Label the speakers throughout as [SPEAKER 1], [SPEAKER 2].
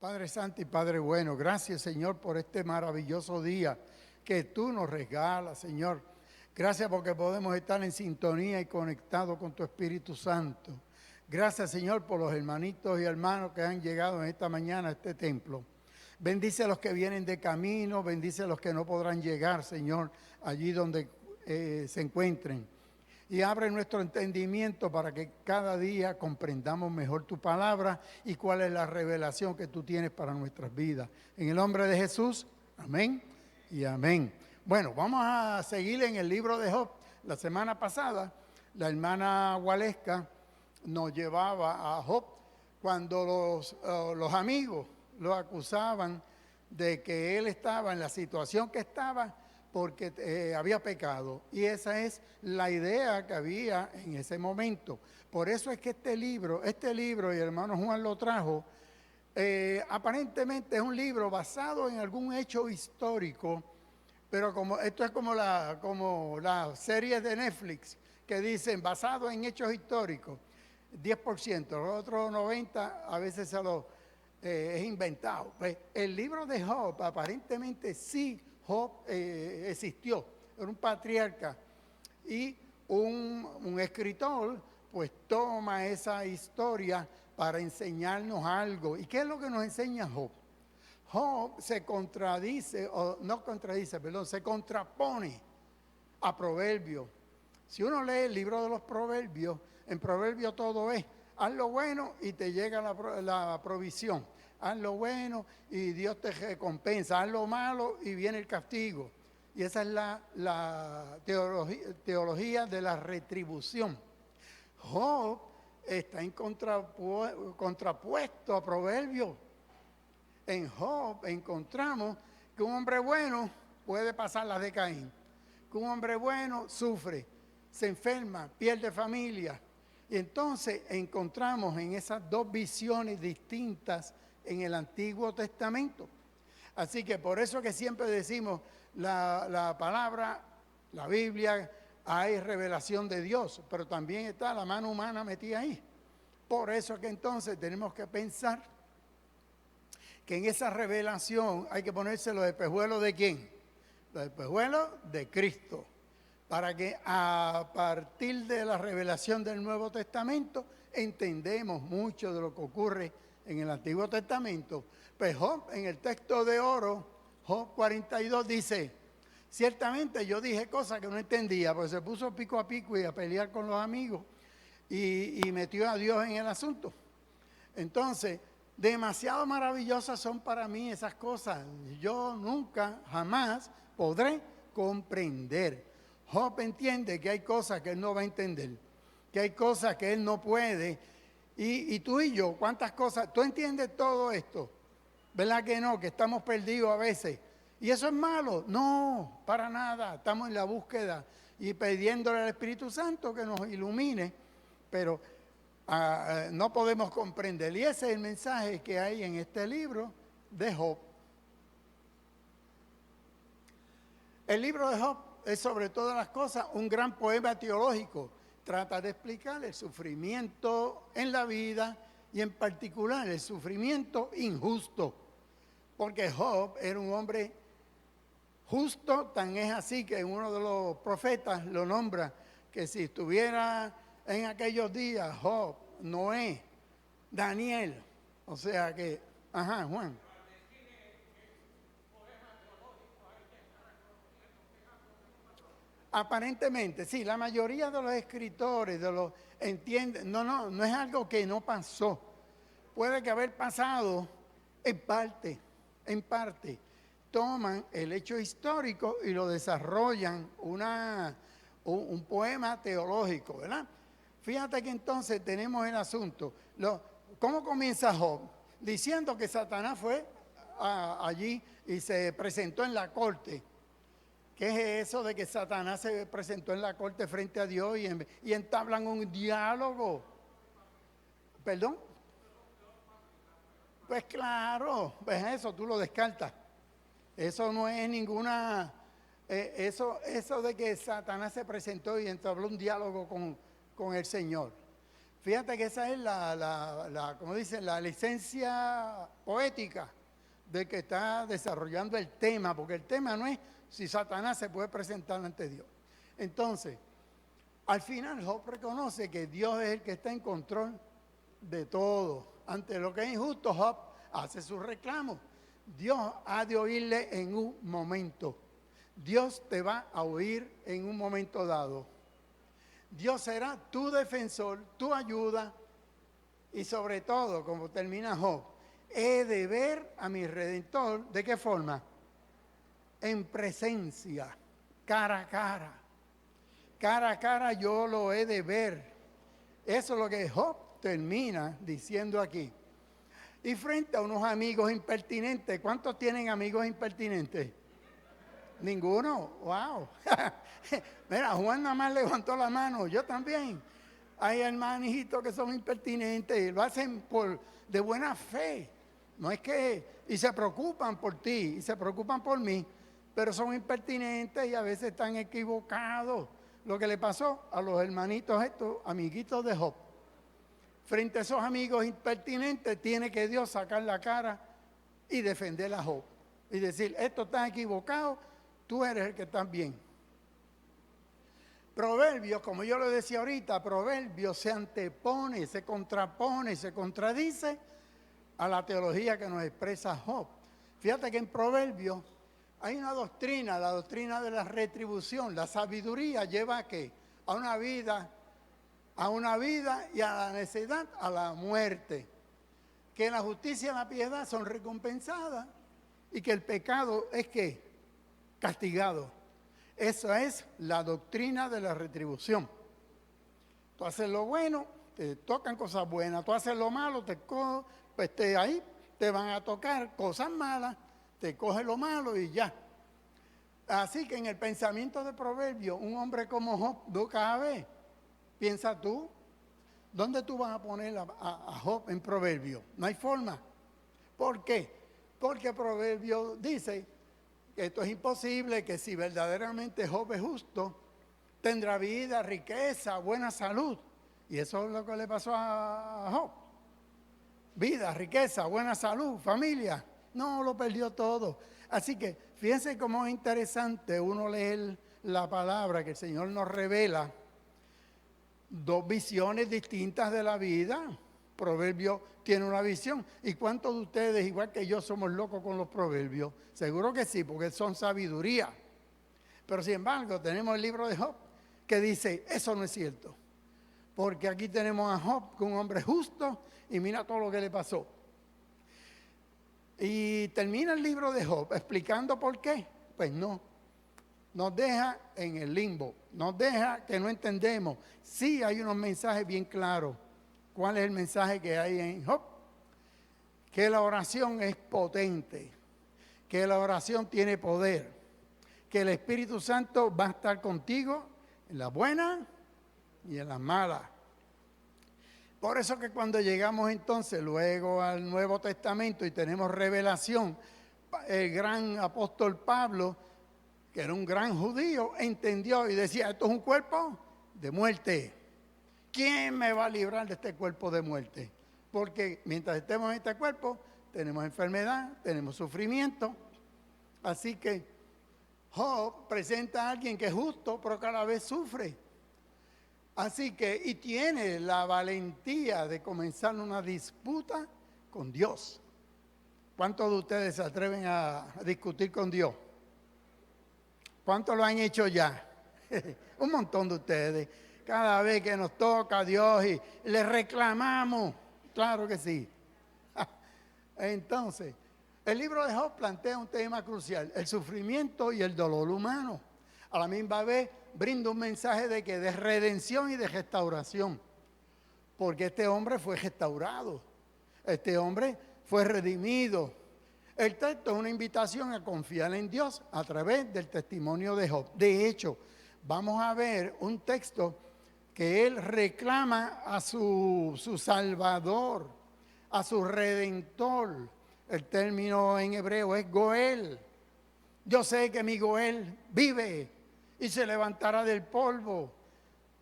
[SPEAKER 1] Padre Santo y Padre bueno, gracias Señor por este maravilloso día que tú nos regalas, Señor. Gracias porque podemos estar en sintonía y conectados con tu Espíritu Santo. Gracias Señor por los hermanitos y hermanos que han llegado en esta mañana a este templo. Bendice a los que vienen de camino, bendice a los que no podrán llegar, Señor, allí donde se encuentren. Y abre nuestro entendimiento para que cada día comprendamos mejor tu palabra y cuál es la revelación que tú tienes para nuestras vidas. En el nombre de Jesús, amén y amén. Bueno, vamos a seguir en el libro de Job. La semana pasada, la hermana Waleska nos llevaba a Job cuando los amigos lo acusaban de que él estaba en la situación que estaba porque había pecado. Y esa es la idea que había en ese momento. Por eso es que este libro, y el hermano Juan lo trajo, aparentemente es un libro basado en algún hecho histórico, pero como esto es como la serie de Netflix que dicen basado en hechos históricos, 10%, los otros 90% a veces es inventado. Pues el libro de Job aparentemente sí. Job existió, era un patriarca y un escritor pues toma esa historia para enseñarnos algo. ¿Y qué es lo que nos enseña Job? Job se contrapone a Proverbios. Si uno lee el libro de los Proverbios, en Proverbios todo es, haz lo bueno y te llega la provisión. Haz lo bueno y Dios te recompensa. Haz lo malo y viene el castigo. Y esa es la teología de la retribución. Job está en contrapuesto a Proverbios. En Job encontramos que un hombre bueno puede pasar las de Caín. Que un hombre bueno sufre, se enferma, pierde familia. Y entonces encontramos en esas dos visiones distintas en el Antiguo Testamento. Así que por eso que siempre decimos la palabra, la Biblia, hay revelación de Dios, pero también está la mano humana metida ahí. Por eso que entonces tenemos que pensar que en esa revelación hay que ponerse los espejuelos ¿de quién? Los espejuelos de Cristo. Para que a partir de la revelación del Nuevo Testamento entendemos mucho de lo que ocurre en el Antiguo Testamento. Pues Job, en el texto de oro, Job 42 dice, ciertamente yo dije cosas que no entendía, porque se puso pico a pico y a pelear con los amigos y metió a Dios en el asunto. Entonces, demasiado maravillosas son para mí esas cosas. Yo nunca, jamás podré comprender. Job entiende que hay cosas que él no va a entender, que hay cosas que él no puede. Y tú y yo, ¿cuántas cosas? ¿Tú entiendes todo esto? ¿Verdad que no? Que estamos perdidos a veces. ¿Y eso es malo? No, para nada. Estamos en la búsqueda y pidiéndole al Espíritu Santo que nos ilumine, pero no podemos comprender. Y ese es el mensaje que hay en este libro de Job. El libro de Job es sobre todas las cosas un gran poema teológico. Trata de explicar el sufrimiento en la vida y en particular el sufrimiento injusto. Porque Job era un hombre justo, tan es así que uno de los profetas lo nombra, que si estuviera en aquellos días Job, Noé, Daniel, o sea que, Juan. Aparentemente, sí, la mayoría de los escritores entienden, no es algo que no pasó. Puede que haber pasado en parte. Toman el hecho histórico y lo desarrollan un poema teológico, ¿verdad? Fíjate que entonces tenemos el asunto. ¿Cómo comienza Job? Diciendo que Satanás fue allí y se presentó en la corte. ¿Qué es eso de que Satanás se presentó en la corte frente a Dios y entablan un diálogo? ¿Perdón? Pues claro, pues eso tú lo descartas. Eso no es ninguna... eso de que Satanás se presentó y entabló un diálogo con el Señor. Fíjate que esa es como dicen, la licencia poética de que está desarrollando el tema, porque el tema no es si Satanás se puede presentar ante Dios. Entonces, al final Job reconoce que Dios es el que está en control de todo. Ante lo que es injusto, Job hace su reclamo. Dios ha de oírle en un momento. Dios te va a oír en un momento dado. Dios será tu defensor, tu ayuda y sobre todo, como termina Job, he de ver a mi Redentor, ¿de qué forma? En presencia, cara a cara. Cara a cara yo lo he de ver. Eso es lo que Job termina diciendo aquí. Y frente a unos amigos impertinentes, ¿cuántos tienen amigos impertinentes? Ninguno, wow. Mira, Juan nada más levantó la mano, yo también. Hay hermanitos que son impertinentes, lo hacen de buena fe. No es que, y se preocupan por ti, y se preocupan por mí, pero son impertinentes y a veces están equivocados. Lo que le pasó a los hermanitos estos, amiguitos de Job. Frente a esos amigos impertinentes, tiene que Dios sacar la cara y defender a Job. Y decir, esto está equivocado, tú eres el que está bien. Proverbios, como yo lo decía ahorita, Proverbios se antepone, se contrapone, se contradice a la teología que nos expresa Job. Fíjate que en Proverbios hay una doctrina, la doctrina de la retribución. La sabiduría lleva a ¿qué? A una vida y a la necedad, a la muerte. Que la justicia y la piedad son recompensadas y que el pecado es ¿qué? Castigado. Esa es la doctrina de la retribución. Tú haces lo bueno, te tocan cosas buenas. Tú haces lo malo, pues ahí te van a tocar cosas malas, te coge lo malo y ya. Así que en el pensamiento de Proverbios, un hombre como Job nunca ve. Piensa tú, ¿dónde tú vas a poner a Job en Proverbios? No hay forma. ¿Por qué? Porque Proverbios dice que esto es imposible, que si verdaderamente Job es justo, tendrá vida, riqueza, buena salud. Y eso es lo que le pasó a Job. Vida, riqueza, buena salud, familia. No, lo perdió todo. Así que fíjense cómo es interesante uno leer la palabra que el Señor nos revela. Dos visiones distintas de la vida. Proverbio tiene una visión. ¿Y cuántos de ustedes, igual que yo, somos locos con los proverbios? Seguro que sí, porque son sabiduría. Pero sin embargo, tenemos el libro de Job que dice, eso no es cierto. Porque aquí tenemos a Job, que es un hombre justo, y mira todo lo que le pasó. Y termina el libro de Job explicando por qué. Pues no. Nos deja en el limbo. Nos deja que no entendemos. Sí hay unos mensajes bien claros. ¿Cuál es el mensaje que hay en Job? Que la oración es potente. Que la oración tiene poder. Que el Espíritu Santo va a estar contigo en las buenas y en las malas. Por eso que cuando llegamos entonces luego al Nuevo Testamento y tenemos revelación, el gran apóstol Pablo, que era un gran judío, entendió y decía, esto es un cuerpo de muerte. ¿Quién me va a librar de este cuerpo de muerte? Porque mientras estemos en este cuerpo, tenemos enfermedad, tenemos sufrimiento. Así que Job presenta a alguien que es justo, pero cada vez sufre. Así que, y tiene la valentía de comenzar una disputa con Dios. ¿Cuántos de ustedes se atreven a discutir con Dios? ¿Cuántos lo han hecho ya? Un montón de ustedes. Cada vez que nos toca a Dios y le reclamamos. Claro que sí. Entonces, el libro de Job plantea un tema crucial, el sufrimiento y el dolor humano. A la misma vez brinda un mensaje de que de redención y de restauración. Porque este hombre fue restaurado. Este hombre fue redimido. El texto es una invitación a confiar en Dios a través del testimonio de Job. De hecho, vamos a ver un texto que él reclama a su Salvador, a su Redentor. El término en hebreo es Goel. Yo sé que mi Goel vive y se levantará del polvo.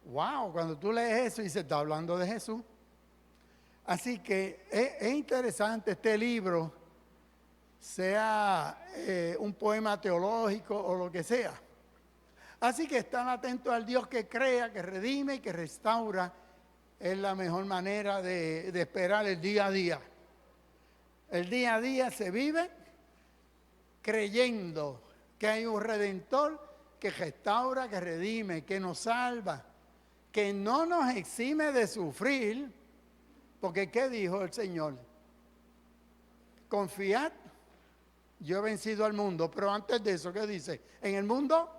[SPEAKER 1] Wow, cuando tú lees eso y se está hablando de Jesús. Así que es interesante este libro, sea un poema teológico o lo que sea. Así que están atentos al Dios que crea, que redime y que restaura. Es la mejor manera de esperar el día a día. El día a día se vive creyendo que hay un Redentor que restaura, que redime, que nos salva, que no nos exime de sufrir, porque ¿qué dijo el Señor? Confiad, yo he vencido al mundo, pero antes de eso, ¿qué dice? En el mundo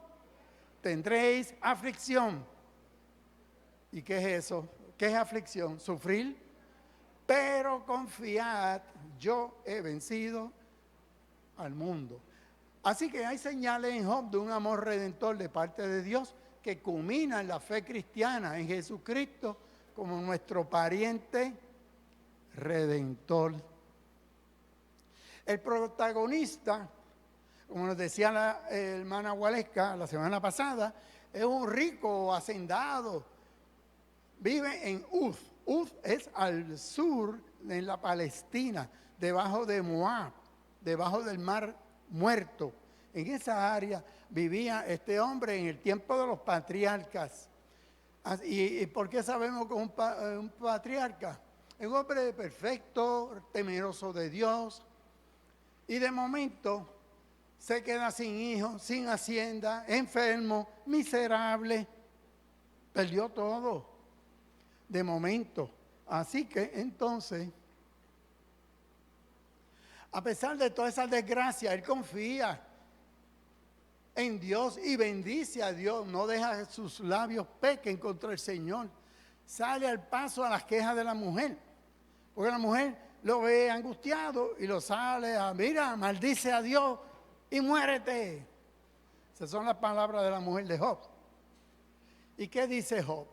[SPEAKER 1] tendréis aflicción. ¿Y qué es eso? ¿Qué es aflicción? Sufrir, pero confiad, yo he vencido al mundo. Así que hay señales en Job de un amor redentor de parte de Dios que culmina en la fe cristiana en Jesucristo como nuestro pariente redentor. El protagonista, como nos decía la hermana Waleska la semana pasada, es un rico hacendado. Vive en Uz. Uz es al sur, en la Palestina, debajo de Moab, debajo del Mar Muerto. En esa área vivía este hombre en el tiempo de los patriarcas. ¿Y por qué sabemos que es un patriarca? Es un hombre perfecto, temeroso de Dios. Y de momento se queda sin hijos, sin hacienda, enfermo, miserable. Perdió todo. De momento. Así que entonces, a pesar de toda esa desgracia, él confía en Dios y bendice a Dios. No deja que sus labios pequen contra el Señor. Sale al paso a las quejas de la mujer. Porque la mujer lo ve angustiado y lo sale a, mira, maldice a Dios y muérete. Esas son las palabras de la mujer de Job. ¿Y qué dice Job?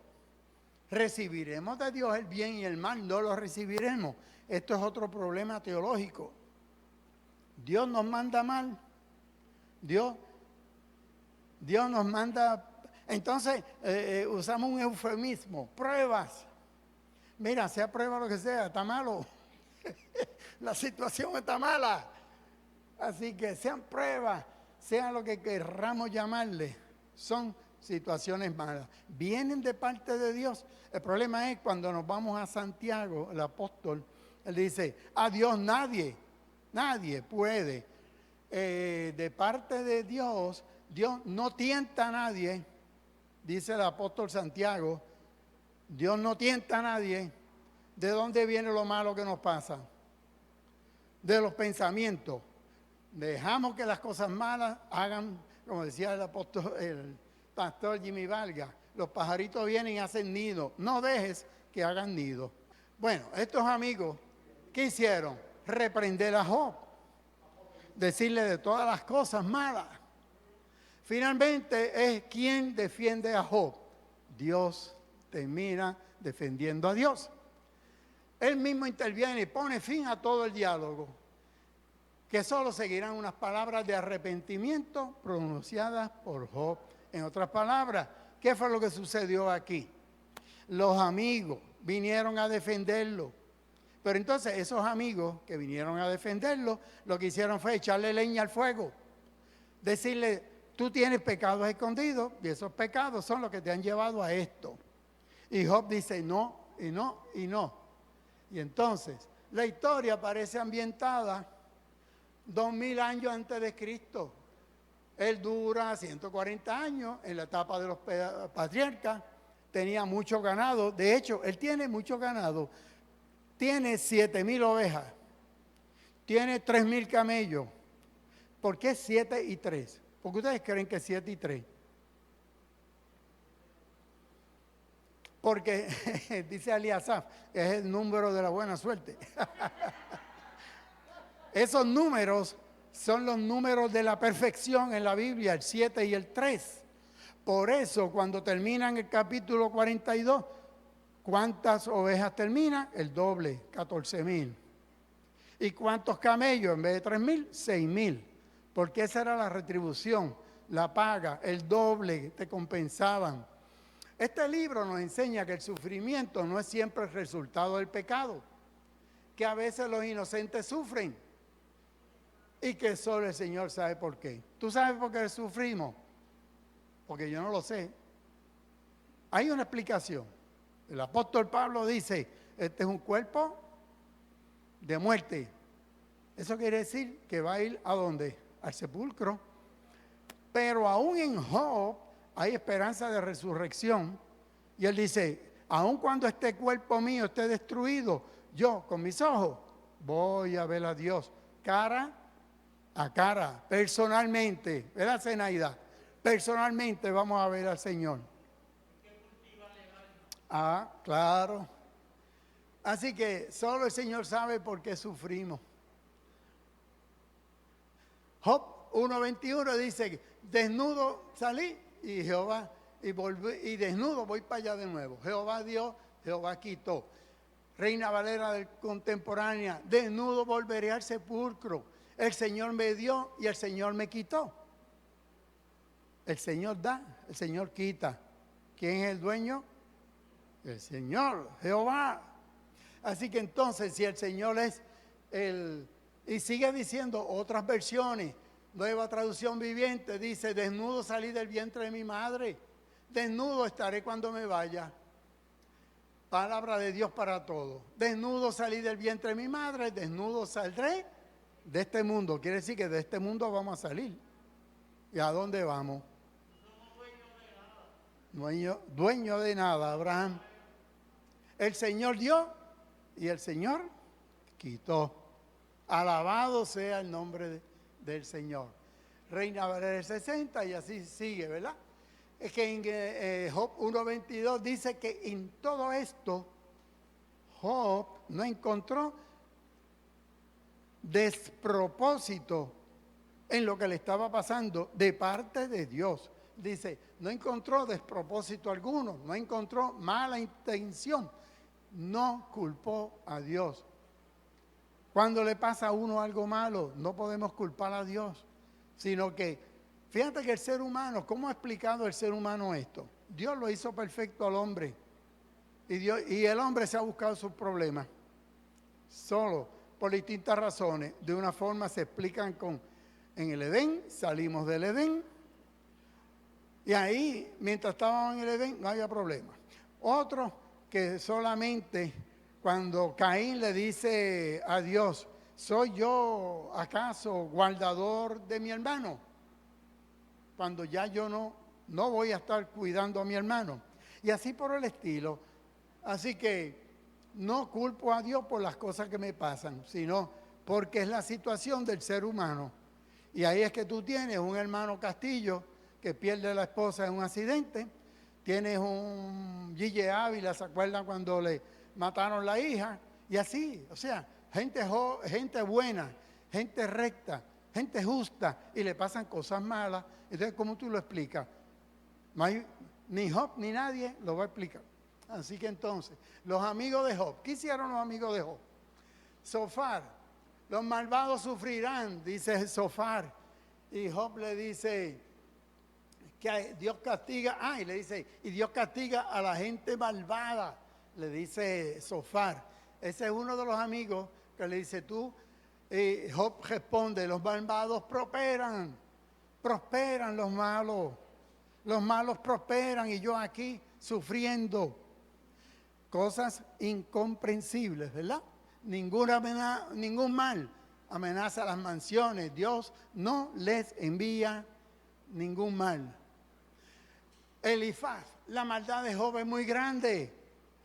[SPEAKER 1] ¿Recibiremos de Dios el bien y el mal? No lo recibiremos. Esto es otro problema teológico. Dios nos manda mal. Dios nos manda. Entonces usamos un eufemismo, pruebas. Mira, sea prueba lo que sea, está malo. La situación está mala. Así que sean pruebas, sean lo que querramos llamarle, son situaciones malas. Vienen de parte de Dios. El problema es cuando nos vamos a Santiago, el apóstol, él dice, a Dios nadie puede. De parte de Dios, Dios no tienta a nadie, dice el apóstol Santiago, Dios no tienta a nadie. ¿De dónde viene lo malo que nos pasa? De los pensamientos. Dejamos que las cosas malas hagan, como decía el apóstol, el pastor Jimmy Valga, los pajaritos vienen y hacen nido. No dejes que hagan nido. Bueno, estos amigos, ¿qué hicieron? Reprender a Job. Decirle de todas las cosas malas. Finalmente es quien defiende a Job. Dios termina defendiendo a Dios. Él mismo interviene y pone fin a todo el diálogo, que solo seguirán unas palabras de arrepentimiento pronunciadas por Job. En otras palabras, ¿qué fue lo que sucedió aquí? Los amigos vinieron a defenderlo. Pero entonces esos amigos que vinieron a defenderlo, lo que hicieron fue echarle leña al fuego. Decirle, tú tienes pecados escondidos y esos pecados son los que te han llevado a esto. Y Job dice, no, y no, y no. Y entonces, la historia parece ambientada 2000 años antes de Cristo. Él dura 140 años en la etapa de los patriarcas, tenía mucho ganado. De hecho, él tiene mucho ganado. Tiene 7,000 ovejas, tiene 3,000 camellos. ¿Por qué 7 y 3? ¿Por qué ustedes creen que 7 y 3? Porque, dice Eliasaf, es el número de la buena suerte. Esos números son los números de la perfección en la Biblia, el 7 y el 3. Por eso, cuando terminan el capítulo 42, ¿cuántas ovejas terminan? El doble, 14,000. ¿Y cuántos camellos? En vez de 3,000, 6,000. Porque esa era la retribución, la paga, el doble, te compensaban. Este libro nos enseña que el sufrimiento no es siempre el resultado del pecado. que a veces los inocentes sufren y que solo el Señor sabe por qué. ¿Tú sabes por qué sufrimos? Porque yo no lo sé. Hay una explicación. El apóstol Pablo dice, este es un cuerpo de muerte. Eso quiere decir que va a ir ¿a dónde? Al sepulcro. Pero aún en Job hay esperanza de resurrección. Y él dice, aun cuando este cuerpo mío esté destruido, yo con mis ojos voy a ver a Dios cara a cara, personalmente. ¿Verdad, Zenaida? Personalmente vamos a ver al Señor. Ah, claro. Así que solo el Señor sabe por qué sufrimos. Job 1:21 dice, desnudo salí y Jehová, y volví, y desnudo voy para allá de nuevo. Jehová dio, Jehová quitó. Reina Valera del contemporánea, desnudo volveré al sepulcro. El Señor me dio y el Señor me quitó. El Señor da, el Señor quita. ¿Quién es el dueño? El Señor, Jehová. Así que entonces, si el Señor es el... Y sigue diciendo otras versiones. Nueva Traducción Viviente dice, desnudo salí del vientre de mi madre. Desnudo estaré cuando me vaya. Palabra de Dios para todos. Desnudo salí del vientre de mi madre, desnudo saldré de este mundo. Quiere decir que de este mundo vamos a salir. ¿Y a dónde vamos? Dueño de nada, Abraham. El Señor dio y el Señor quitó. Alabado sea el nombre del Señor. Reina Valera 60 y así sigue, ¿verdad? Es que en Job 1:22 dice que en todo esto Job no encontró despropósito en lo que le estaba pasando de parte de Dios. Dice, no encontró despropósito alguno, no encontró mala intención, no culpó a Dios. Cuando le pasa a uno algo malo, no podemos culpar a Dios, sino que, fíjate que el ser humano, ¿cómo ha explicado el ser humano esto? Dios lo hizo perfecto al hombre y el hombre se ha buscado sus problemas solo por distintas razones. De una forma se explican en el Edén, salimos del Edén y ahí, mientras estábamos en el Edén, no había problema. Otro que solamente cuando Caín le dice a Dios, ¿soy yo acaso guardador de mi hermano? Cuando ya yo no voy a estar cuidando a mi hermano. Y así por el estilo. Así que no culpo a Dios por las cosas que me pasan, sino porque es la situación del ser humano. Y ahí es que tú tienes un hermano Castillo que pierde a la esposa en un accidente. Tienes un Gille Ávila, ¿se acuerdan cuando le mataron la hija? Y así, o sea, gente buena, gente recta, gente justa, y le pasan cosas malas. Entonces, ¿cómo tú lo explicas? No hay, ni Job ni nadie lo va a explicar. Así que entonces, los amigos de Job, ¿qué hicieron los amigos de Job? Zofar, los malvados sufrirán, dice Zofar. Y Job le dice que Dios castiga, y le dice, y Dios castiga a la gente malvada, le dice Zofar. Ese es uno de los amigos que le dice tú, Job responde, los malvados prosperan los malos prosperan y yo aquí sufriendo. Cosas incomprensibles, ¿verdad? Ningún mal amenaza las mansiones. Dios no les envía ningún mal. Elifaz, la maldad de Job es muy grande.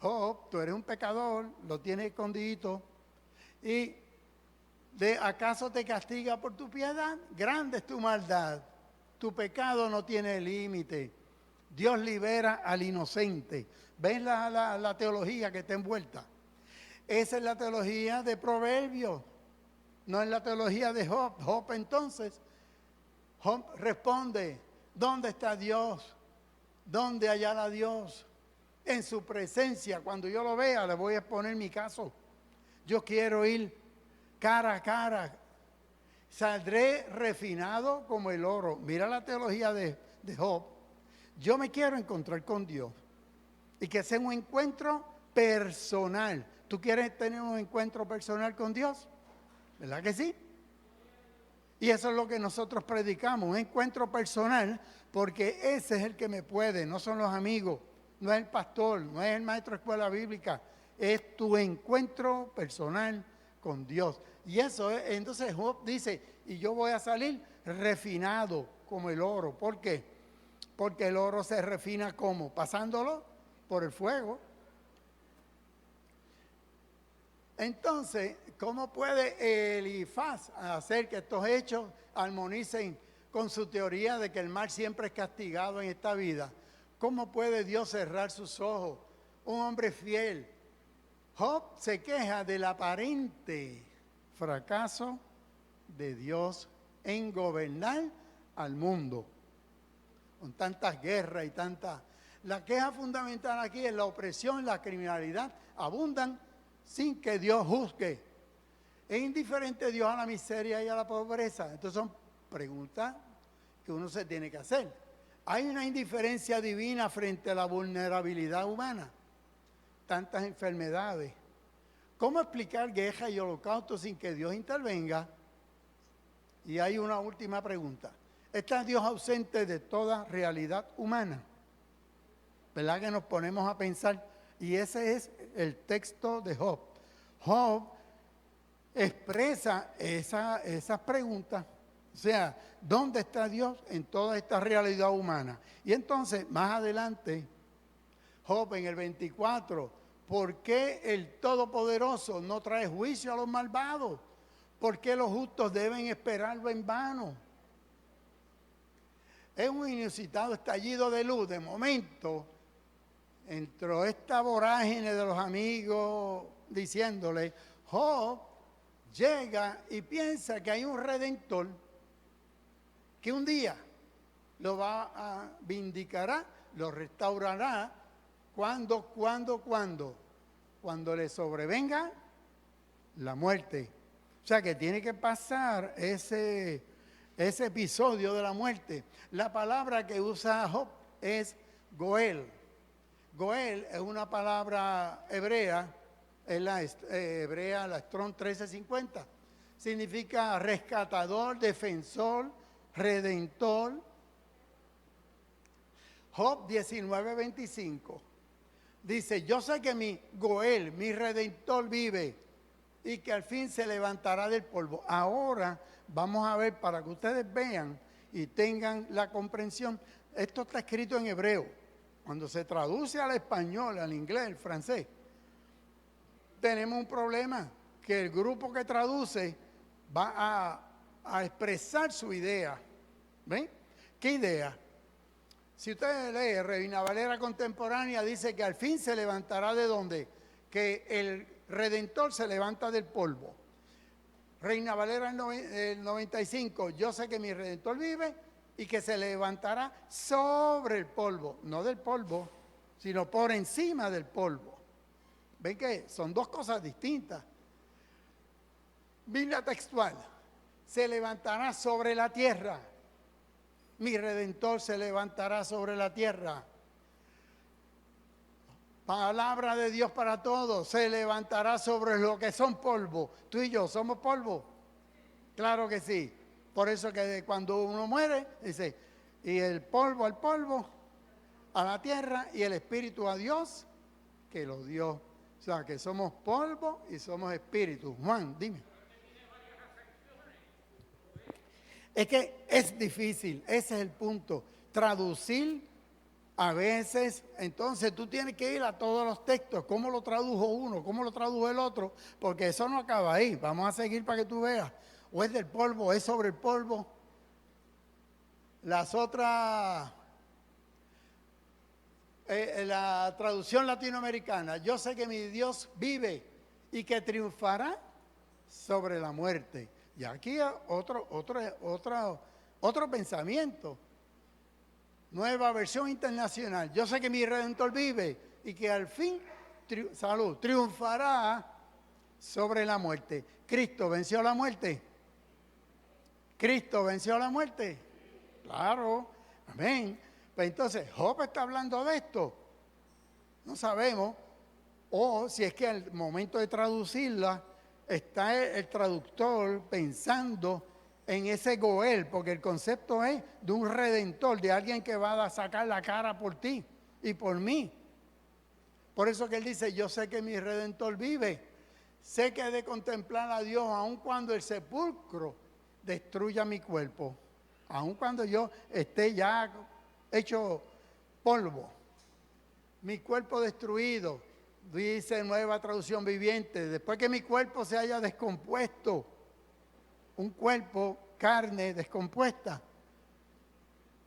[SPEAKER 1] Job, tú eres un pecador, lo tienes escondidito. ¿Y acaso te castiga por tu piedad? Grande es tu maldad. Tu pecado no tiene límite. Dios libera al inocente. ¿Ves la teología que está envuelta? Esa es la teología de Proverbios. No es la teología de Job. Job entonces, Job responde, ¿dónde está Dios? ¿Dónde hallará a Dios? En su presencia. Cuando yo lo vea, le voy a exponer mi caso. Yo quiero ir cara a cara. Saldré refinado como el oro. Mira la teología de Job. Yo me quiero encontrar con Dios. Y que sea un encuentro personal. ¿Tú quieres tener un encuentro personal con Dios? ¿Verdad que sí? Y eso es lo que nosotros predicamos, un encuentro personal, porque ese es el que me puede, no son los amigos, no es el pastor, no es el maestro de escuela bíblica, es tu encuentro personal con Dios. Y eso es, entonces Job dice, y yo voy a salir refinado como el oro. ¿Por qué? Porque el oro se refina ¿cómo? Pasándolo por el fuego. Entonces, ¿cómo puede Elifaz hacer que estos hechos armonicen con su teoría de que el mal siempre es castigado en esta vida? ¿Cómo puede Dios cerrar sus ojos? Un hombre fiel. Job se queja del aparente fracaso de Dios en gobernar al mundo, con tantas guerras y tantas... La queja fundamental aquí es la opresión, la criminalidad, abundan sin que Dios juzgue. ¿Es indiferente Dios a la miseria y a la pobreza? Entonces son preguntas que uno se tiene que hacer. ¿Hay una indiferencia divina frente a la vulnerabilidad humana? Tantas enfermedades. ¿Cómo explicar guerra y holocausto sin que Dios intervenga? Y hay una última pregunta. ¿Está Dios ausente de toda realidad humana? ¿Verdad que nos ponemos a pensar? Y ese es el texto de Job. Job expresa esas preguntas. O sea, ¿dónde está Dios en toda esta realidad humana? Y entonces, más adelante, Job en el 24, ¿por qué el Todopoderoso no trae juicio a los malvados? ¿Por qué los justos deben esperarlo en vano? Es un inusitado estallido de luz. De momento, entró esta vorágine de los amigos diciéndole, Job llega y piensa que hay un redentor que un día lo va a vindicará, lo restaurará, cuando le sobrevenga la muerte. O sea que tiene que pasar ese episodio de la muerte. La palabra que usa Job es Goel. Goel es una palabra hebrea, es la hebrea, la Strong 1350. Significa rescatador, defensor, redentor. Job 19:25 dice, yo sé que mi Goel, mi redentor vive y que al fin se levantará del polvo. Ahora vamos a ver, para que ustedes vean y tengan la comprensión, esto está escrito en hebreo. Cuando se traduce al español, al inglés, al francés, tenemos un problema, que el grupo que traduce va a expresar su idea. ¿Ven? ¿Qué idea? Si usted lee Reina Valera contemporánea, dice que al fin se levantará ¿de dónde? Que el Redentor se levanta del polvo. Reina Valera el 95, yo sé que mi Redentor vive y que se levantará sobre el polvo, no del polvo, sino por encima del polvo. ¿Ven que son dos cosas distintas? Biblia textual, se levantará sobre la tierra. Mi Redentor se levantará sobre la tierra. Palabra de Dios para todos, se levantará sobre lo que son polvo. Tú y yo somos polvo. Claro que sí. Por eso que cuando uno muere, dice, y el polvo al polvo, a la tierra, y el espíritu a Dios, que lo dio. O sea, que somos polvo y somos espíritu. Juan, dime. Es que es difícil, ese es el punto. Traducir a veces, entonces tú tienes que ir a todos los textos, cómo lo tradujo uno, cómo lo tradujo el otro, porque eso no acaba ahí. Vamos a seguir para que tú veas. O es del polvo, es sobre el polvo. Las otras, la traducción latinoamericana, yo sé que mi Dios vive y que triunfará sobre la muerte. Y aquí otro pensamiento. Nueva versión internacional. Yo sé que mi Redentor vive y que al fin, triunfará sobre la muerte. ¿Cristo venció la muerte? ¿Cristo venció la muerte? Claro. Amén. Pues entonces, Job está hablando de esto. No sabemos. O si es que al momento de traducirla, está el traductor pensando en ese Goel, porque el concepto es de un redentor, de alguien que va a sacar la cara por ti y por mí. Por eso que él dice, yo sé que mi redentor vive, sé que he de contemplar a Dios aun cuando el sepulcro destruya mi cuerpo, aun cuando yo esté ya hecho polvo, mi cuerpo destruido, dice Nueva Traducción Viviente, después que mi cuerpo se haya descompuesto, un cuerpo, carne descompuesta.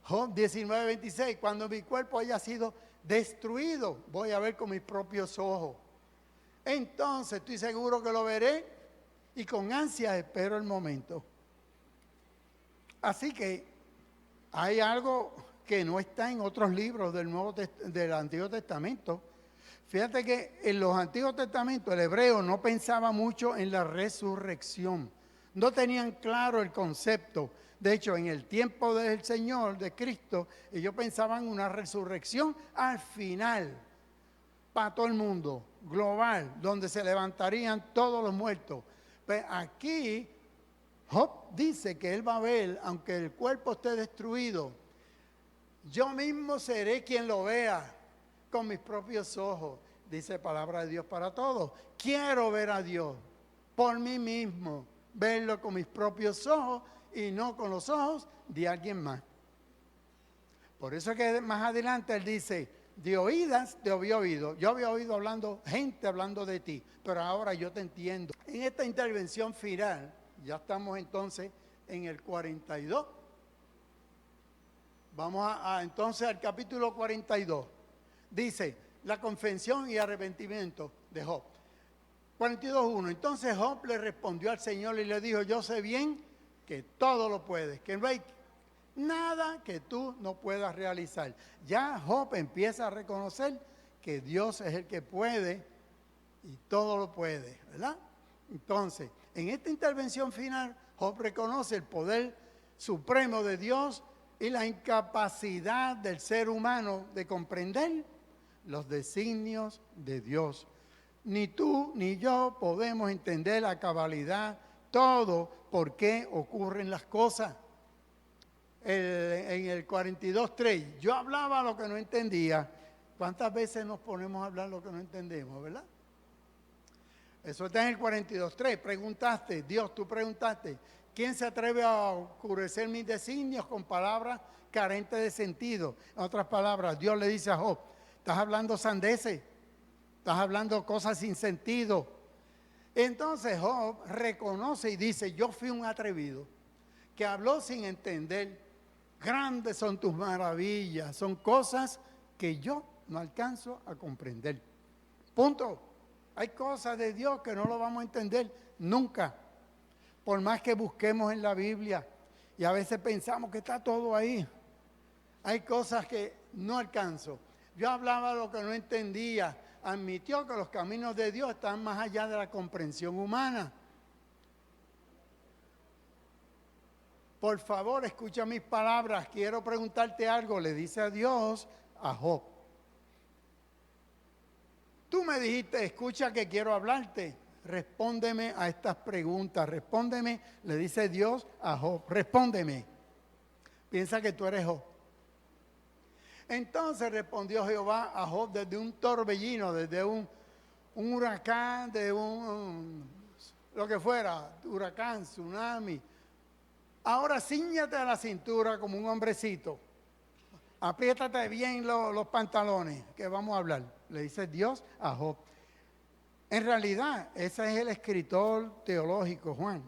[SPEAKER 1] Job 19:26, cuando mi cuerpo haya sido destruido, voy a ver con mis propios ojos. Entonces estoy seguro que lo veré y con ansia espero el momento. Así que hay algo que no está en otros libros del Antiguo Testamento. Fíjate que en los Antiguos Testamentos el hebreo no pensaba mucho en la resurrección. No tenían claro el concepto. De hecho, en el tiempo del Señor, de Cristo, ellos pensaban en una resurrección al final, para todo el mundo, global, donde se levantarían todos los muertos. Pero aquí, Job dice que él va a ver, aunque el cuerpo esté destruido, yo mismo seré quien lo vea con mis propios ojos, dice palabra de Dios para todos. Quiero ver a Dios por mí mismo, verlo con mis propios ojos y no con los ojos de alguien más. Por eso que más adelante él dice, de oídas te había oído. Yo había oído gente hablando de ti, pero ahora yo te entiendo. En esta intervención final, ya estamos entonces en el 42. Vamos entonces al capítulo 42. Dice, la confesión y arrepentimiento de Job. 42:1. Entonces Job le respondió al Señor y le dijo, yo sé bien que todo lo puedes, que no hay nada que tú no puedas realizar. Ya Job empieza a reconocer que Dios es el que puede y todo lo puede, ¿verdad? Entonces, en esta intervención final, Job reconoce el poder supremo de Dios y la incapacidad del ser humano de comprender los designios de Dios. Ni tú ni yo podemos entender a cabalidad todo por qué ocurren las cosas. En el 42:3, yo hablaba lo que no entendía. ¿Cuántas veces nos ponemos a hablar lo que no entendemos, verdad? Eso está en el 42:3. Preguntaste, Dios, tú preguntaste, ¿quién se atreve a oscurecer mis designios con palabras carentes de sentido? En otras palabras, Dios le dice a Job, estás hablando sandeces, estás hablando cosas sin sentido. Entonces Job reconoce y dice, yo fui un atrevido que habló sin entender. Grandes son tus maravillas, son cosas que yo no alcanzo a comprender. Punto. Hay cosas de Dios que no lo vamos a entender nunca, por más que busquemos en la Biblia y a veces pensamos que está todo ahí. Hay cosas que no alcanzo. Yo hablaba lo que no entendía, admitió que los caminos de Dios están más allá de la comprensión humana. Por favor, escucha mis palabras, quiero preguntarte algo, le dice a Dios a Job. Tú me dijiste, escucha que quiero hablarte, respóndeme a estas preguntas, respóndeme, le dice Dios a Job, respóndeme. Piensa que tú eres Job. Entonces respondió Jehová a Job desde un torbellino, desde un huracán, de lo que fuera, huracán, tsunami. Ahora cíñate a la cintura como un hombrecito. Apriétate bien los pantalones, que vamos a hablar. Le dice Dios a Job. En realidad, ese es el escritor teológico, Juan.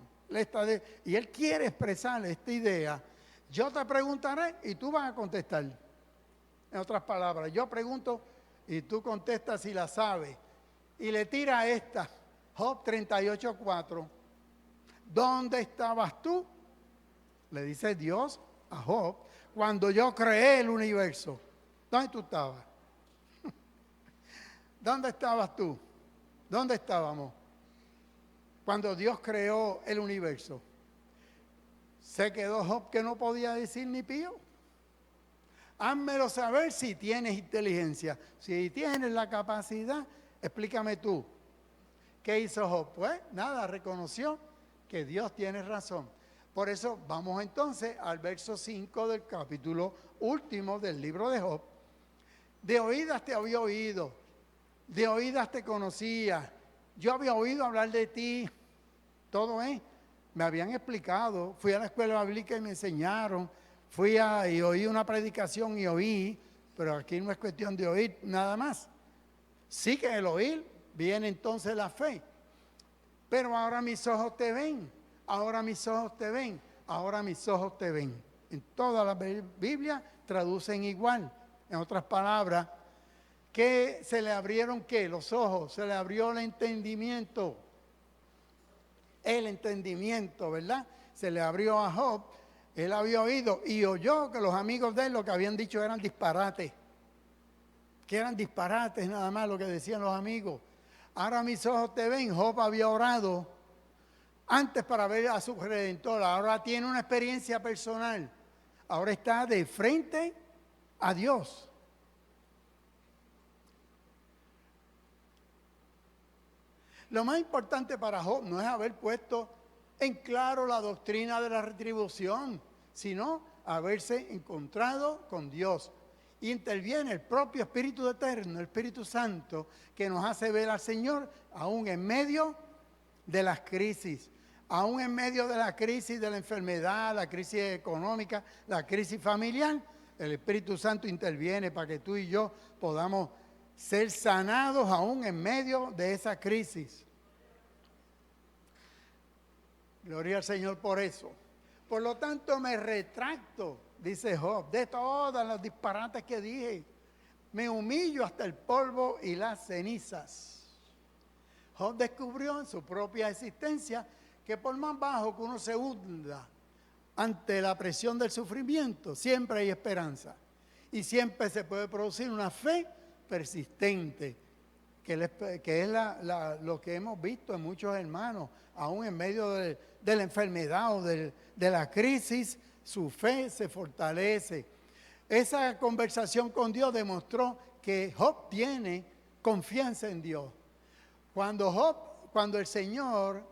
[SPEAKER 1] Y él quiere expresar esta idea. Yo te preguntaré y tú vas a contestar. En otras palabras, yo pregunto y tú contestas si la sabes. Y le tira esta, Job 38:4. ¿Dónde estabas tú? Le dice Dios a Job, cuando yo creé el universo. ¿Dónde tú estabas? ¿Dónde estabas tú? ¿Dónde estábamos? Cuando Dios creó el universo. Se quedó Job que no podía decir ni pío. Házmelo saber si tienes inteligencia. Si tienes la capacidad, Explícame tú. ¿Qué hizo Job? Pues nada, reconoció que Dios tiene razón. Por eso vamos entonces al verso 5 del capítulo último del libro de Job. De oídas te había oído, de oídas te conocía, yo había oído hablar de ti, todo me habían explicado, fui a la escuela bíblica y me enseñaron, y oí una predicación y oí, pero aquí no es cuestión de oír nada más. Sí que el oír viene entonces la fe, pero ahora mis ojos te ven, ahora mis ojos te ven, ahora mis ojos te ven. En toda la Biblia traducen igual. En otras palabras, que se le abrieron ¿qué? Los ojos, se le abrió el entendimiento, ¿verdad? Se le abrió a Job, él había oído y oyó que los amigos de él lo que habían dicho eran disparates, que eran disparates nada más lo que decían los amigos. Ahora mis ojos te ven. Job había orado antes para ver a su Redentor, ahora tiene una experiencia personal, ahora está de frente a Dios. Lo más importante para Job no es haber puesto en claro la doctrina de la retribución, sino haberse encontrado con Dios. Y interviene el propio Espíritu Eterno, el Espíritu Santo, que nos hace ver al Señor aún en medio de las crisis, aún en medio de la crisis de la enfermedad, la crisis económica, la crisis familiar. El Espíritu Santo interviene para que tú y yo podamos ser sanados aún en medio de esa crisis. Gloria al Señor por eso. Por lo tanto, me retracto, dice Job, de todas las disparates que dije. Me humillo hasta el polvo y las cenizas. Job descubrió en su propia existencia que por más bajo que uno se hunda ante la presión del sufrimiento, siempre hay esperanza. Y siempre se puede producir una fe persistente, que es lo que hemos visto en muchos hermanos, aún en medio de la enfermedad o de la crisis, su fe se fortalece. Esa conversación con Dios demostró que Job tiene confianza en Dios. Cuando el Señor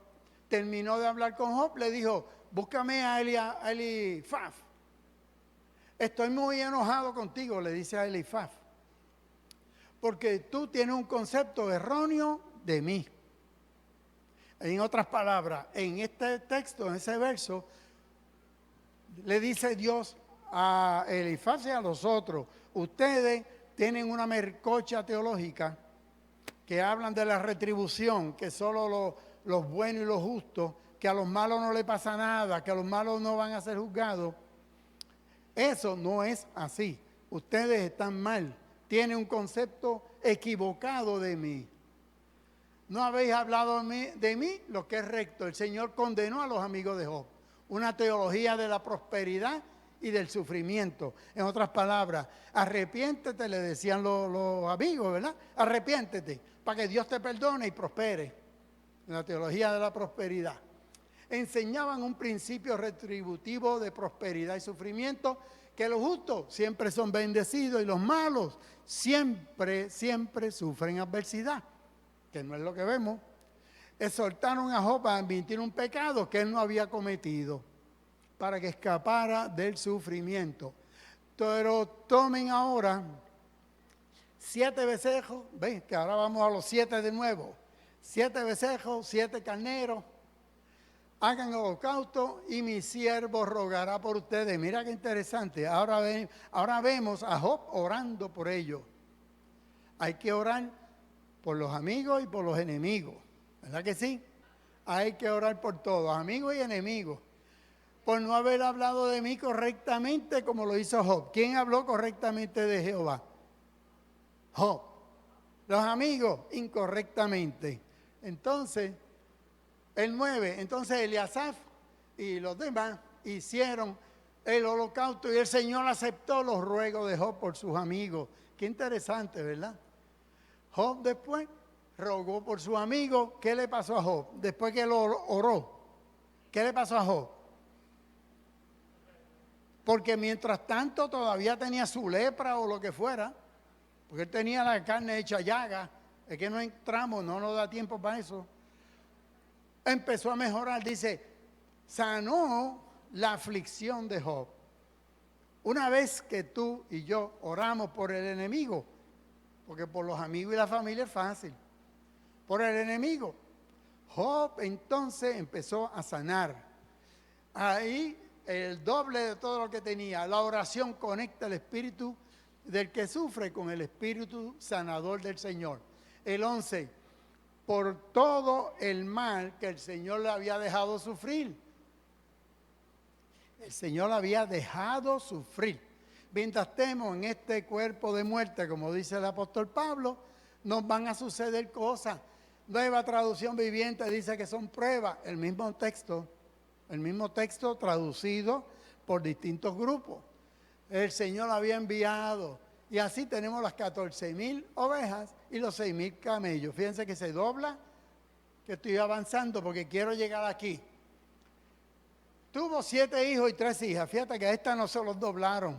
[SPEAKER 1] terminó de hablar con Job, le dijo, búscame a Elifaz. Estoy muy enojado contigo, le dice a Elifaz, porque tú tienes un concepto erróneo de mí. En otras palabras, en este texto, en ese verso, le dice Dios a Elifaz y a los otros, ustedes tienen una mercocha teológica que hablan de la retribución, que solo los buenos y los justos, que a los malos no le pasa nada, que a los malos no van a ser juzgados. Eso no es así. Ustedes están mal. Tienen un concepto equivocado de mí. No habéis hablado de mí lo que es recto. El Señor condenó a los amigos de Job. Una teología de la prosperidad y del sufrimiento. En otras palabras, arrepiéntete, le decían los amigos, ¿verdad? Arrepiéntete para que Dios te perdone y prospere. La teología de la prosperidad. Enseñaban un principio retributivo de prosperidad y sufrimiento, que los justos siempre son bendecidos y los malos siempre sufren adversidad, que no es lo que vemos. Exhortaron a Job a admitir un pecado que él no había cometido para que escapara del sufrimiento. Pero tomen ahora 7 becerros, ven que ahora vamos a los 7 de nuevo, 7 becerros, 7 carneros, hagan holocausto y mi siervo rogará por ustedes. Mira qué interesante, ahora vemos a Job orando por ellos. Hay que orar por los amigos y por los enemigos, ¿verdad que sí? Hay que orar por todos, amigos y enemigos, por no haber hablado de mí correctamente como lo hizo Job. ¿Quién habló correctamente de Jehová? Job. Los amigos, incorrectamente. Entonces, el 9, entonces Eliasaf y los demás hicieron el holocausto y el Señor aceptó los ruegos de Job por sus amigos. Qué interesante, ¿verdad? Job después rogó por su amigo. ¿Qué le pasó a Job? Después que lo oró, ¿qué le pasó a Job? Porque mientras tanto todavía tenía su lepra o lo que fuera, porque él tenía la carne hecha llaga, Es que no entramos, no nos da tiempo para eso. Empezó a mejorar, dice, sanó la aflicción de Job. Una vez que tú y yo oramos por el enemigo, porque por los amigos y la familia es fácil, por el enemigo, Job entonces empezó a sanar. Ahí el doble de todo lo que tenía. La oración conecta el espíritu del que sufre con el espíritu sanador del Señor. El 11, por todo el mal que el Señor le había dejado sufrir. El Señor le había dejado sufrir. Mientras estemos en este cuerpo de muerte, como dice el apóstol Pablo, nos van a suceder cosas. Nueva Traducción Viviente dice que son pruebas. El mismo texto traducido por distintos grupos. El Señor lo había enviado. Y así tenemos las 14,000 ovejas y los 6,000 camellos. Fíjense que se dobla, que estoy avanzando porque quiero llegar aquí. Tuvo 7 hijos y 3 hijas. Fíjate que a esta no se los doblaron.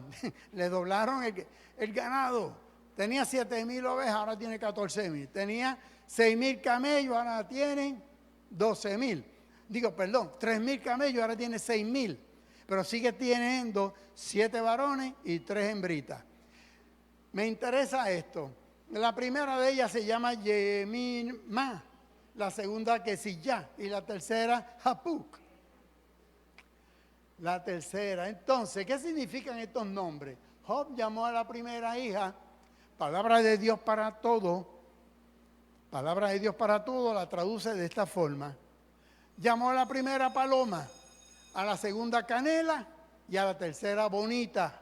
[SPEAKER 1] Le doblaron el ganado. Tenía 7,000 ovejas, ahora tiene 14,000. Tenía 6,000 camellos, ahora tienen 12,000. 3,000 camellos, ahora tiene 6,000. Pero sigue teniendo 7 varones y 3 hembritas. Me interesa esto. La primera de ellas se llama Yemimá, la segunda Kesillá y la tercera Japuc. La tercera. Entonces, ¿qué significan estos nombres? Job llamó a la primera hija, palabra de Dios para todo. Palabra de Dios para todo la traduce de esta forma. Llamó a la primera paloma, a la segunda canela y a la tercera bonita.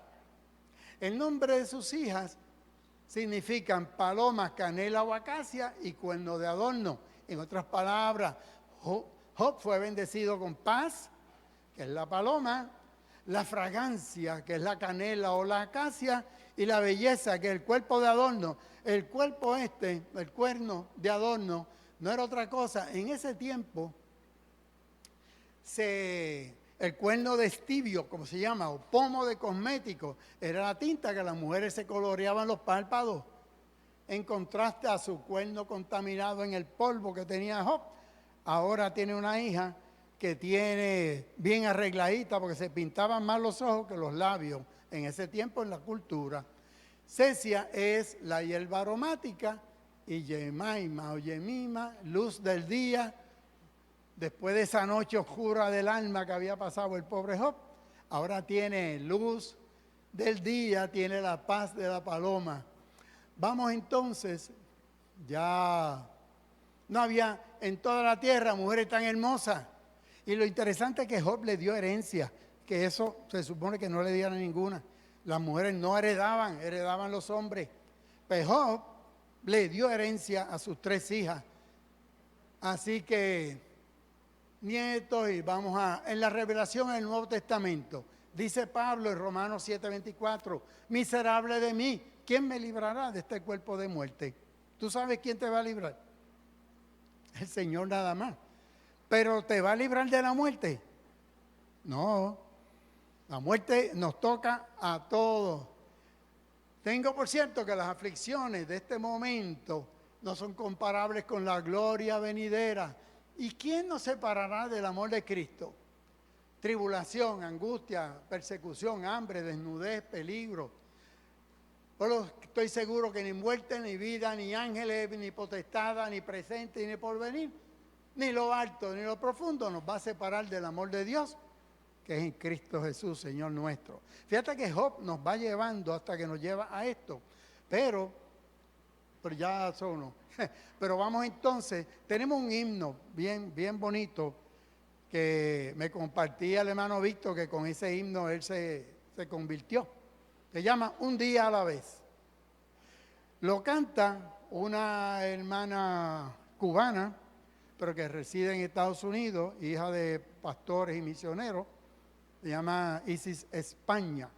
[SPEAKER 1] El nombre de sus hijas significan paloma, canela o acacia y cuerno de adorno. En otras palabras, Job fue bendecido con paz, que es la paloma, la fragancia, que es la canela o la acacia, y la belleza, que es el cuerpo de adorno. El cuerpo el cuerno de adorno, no era otra cosa. En ese tiempo, el cuerno de estivio, como se llama, o pomo de cosmético, era la tinta que las mujeres se coloreaban los párpados, en contraste a su cuerno contaminado en el polvo que tenía Job. Ahora tiene una hija que tiene bien arregladita, porque se pintaban más los ojos que los labios en ese tiempo en la cultura. Cesia es la hierba aromática y Yemaima o Yemima, luz del día. Después de esa noche oscura del alma que había pasado el pobre Job, ahora tiene luz del día, tiene la paz de la paloma. Vamos entonces, ya no había en toda la tierra mujeres tan hermosas. Y lo interesante es que Job le dio herencia, que eso se supone que no le dieron ninguna. Las mujeres no heredaban los hombres. Pero Job le dio herencia a sus 3 hijas. Así que nietos, y en la revelación del Nuevo Testamento, dice Pablo en Romanos 7:24, miserable de mí, ¿quién me librará de este cuerpo de muerte? ¿Tú sabes quién te va a librar? El Señor nada más. ¿Pero te va a librar de la muerte? No, la muerte nos toca a todos. Tengo por cierto que las aflicciones de este momento no son comparables con la gloria venidera. ¿Y quién nos separará del amor de Cristo? Tribulación, angustia, persecución, hambre, desnudez, peligro. Pero estoy seguro que ni muerte, ni vida, ni ángeles, ni potestad, ni presente, ni porvenir, ni lo alto, ni lo profundo nos va a separar del amor de Dios, que es en Cristo Jesús, Señor nuestro. Fíjate que Job nos va llevando hasta que nos lleva a esto. Pero ya son. Pero vamos entonces, tenemos un himno bien bonito que me compartía el hermano Víctor, que con ese himno él se convirtió. Se llama Un día a la vez. Lo canta una hermana cubana, pero que reside en Estados Unidos, hija de pastores y misioneros. Se llama Isis España.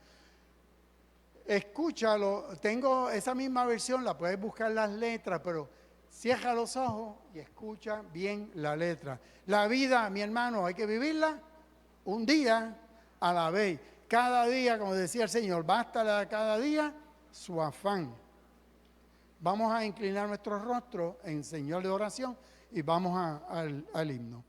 [SPEAKER 1] Escúchalo, tengo esa misma versión, la puedes buscar las letras, pero cierra los ojos y escucha bien la letra. La vida, mi hermano, hay que vivirla un día a la vez. Cada día, como decía el Señor, bástale a cada día su afán. Vamos a inclinar nuestro rostro en señal de oración y vamos al himno.